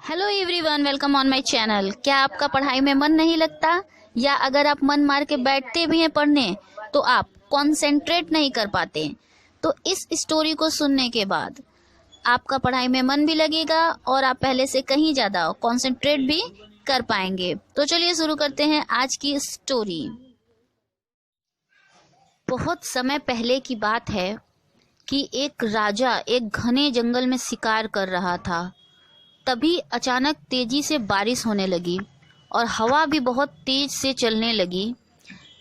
Hello everyone, welcome on my channel. क्या आपका पढ़ाई में मन नहीं लगता, या अगर आप मन मार के बैठते भी हैं पढ़ने तो आप कंसंट्रेट नहीं कर पाते? तो इस स्टोरी को सुनने के बाद आपका पढ़ाई में मन भी लगेगा और आप पहले से कहीं ज़्यादा कंसंट्रेट भी कर पाएंगे। तो चलिए शुरू करते हैं आज की स्टोरी। बहुत समय पहले की बात है कि एक राजा एक घने जंगल में शिकार कर रहा था। तभी अचानक तेजी से बारिश होने लगी और हवा भी बहुत तेज से चलने लगी।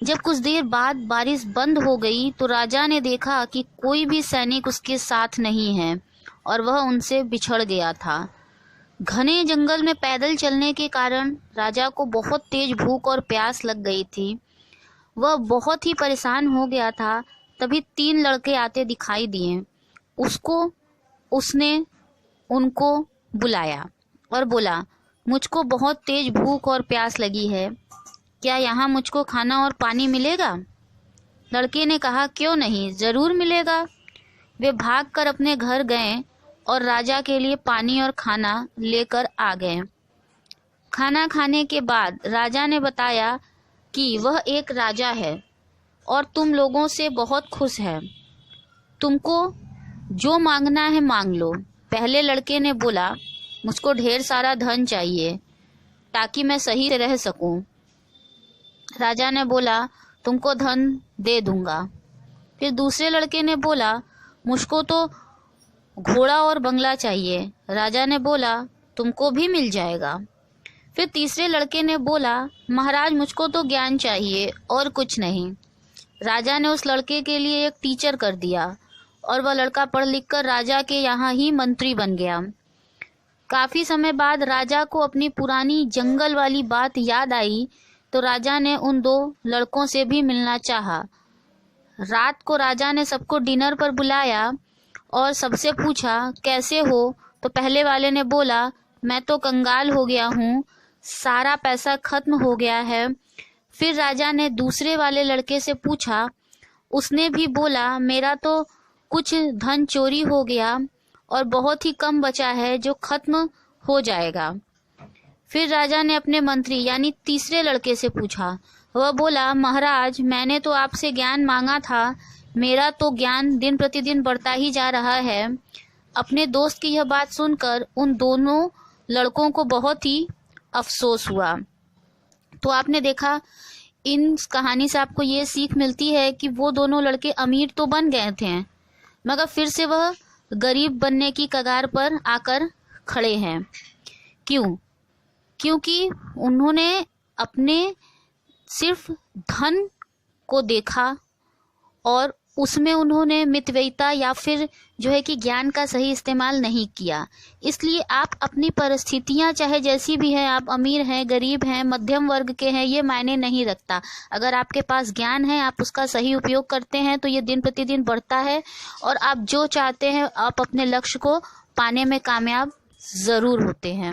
जब कुछ देर बाद बारिश बंद हो गई तो राजा ने देखा कि कोई भी सैनिक उसके साथ नहीं है और वह उनसे बिछड़ गया था। घने जंगल में पैदल चलने के कारण राजा को बहुत तेज भूख और प्यास लग गई थी। वह बहुत ही परेशान हो गया था। तभी 3 लड़के आते दिखाई दिए। उसने उनको बुलाया और बोला, मुझको बहुत तेज भूख और प्यास लगी है, क्या यहाँ मुझको खाना और पानी मिलेगा? लड़के ने कहा, क्यों नहीं, ज़रूर मिलेगा। वे भागकर अपने घर गए और राजा के लिए पानी और खाना लेकर आ गए। खाना खाने के बाद राजा ने बताया कि वह एक राजा है और तुम लोगों से बहुत खुश है। तुमको जो मांगना है मांग लो। पहले लड़के ने बोला, मुझको ढेर सारा धन चाहिए ताकि मैं सही से रह सकूं। राजा ने बोला, तुमको धन दे दूंगा। फिर दूसरे लड़के ने बोला, मुझको तो घोड़ा और बंगला चाहिए। राजा ने बोला, तुमको भी मिल जाएगा। फिर तीसरे लड़के ने बोला, महाराज मुझको तो ज्ञान चाहिए और कुछ नहीं। राजा ने उस लड़के के लिए एक टीचर कर दिया और वह लड़का पढ़ लिख कर राजा के यहाँ ही मंत्री बन गया। काफी समय बाद राजा को अपनी पुरानी जंगल वाली बात याद आई तो राजा ने उन 2 लड़कों से भी मिलना चाहा। रात को राजा ने सबको डिनर पर बुलाया और सबसे पूछा, कैसे हो? तो पहले वाले ने बोला, मैं तो कंगाल हो गया हूँ, सारा पैसा खत्म हो गया है। फिर राजा ने दूसरे वाले लड़के से पूछा, उसने भी बोला, मेरा तो कुछ धन चोरी हो गया और बहुत ही कम बचा है जो खत्म हो जाएगा। फिर राजा ने अपने मंत्री यानी तीसरे लड़के से पूछा। वह बोला, महाराज मैंने तो आपसे ज्ञान मांगा था, मेरा तो ज्ञान दिन प्रतिदिन बढ़ता ही जा रहा है। अपने दोस्त की यह बात सुनकर उन दोनों लड़कों को बहुत ही अफसोस हुआ। तो आपने देखा, इन कहानी से आपको ये सीख मिलती है कि वो दोनों लड़के अमीर तो बन गए थे मगर फिर से वह गरीब बनने की कगार पर आकर खड़े हैं। क्यों? क्योंकि उन्होंने अपने सिर्फ धन को देखा और उसमें उन्होंने मितव्ययिता या फिर जो है कि ज्ञान का सही इस्तेमाल नहीं किया। इसलिए आप अपनी परिस्थितियां चाहे जैसी भी हैं, आप अमीर हैं, गरीब हैं, मध्यम वर्ग के हैं, ये मायने नहीं रखता। अगर आपके पास ज्ञान है, आप उसका सही उपयोग करते हैं तो ये दिन प्रतिदिन बढ़ता है और आप जो चाहते हैं आप अपने लक्ष्य को पाने में कामयाब ज़रूर होते हैं।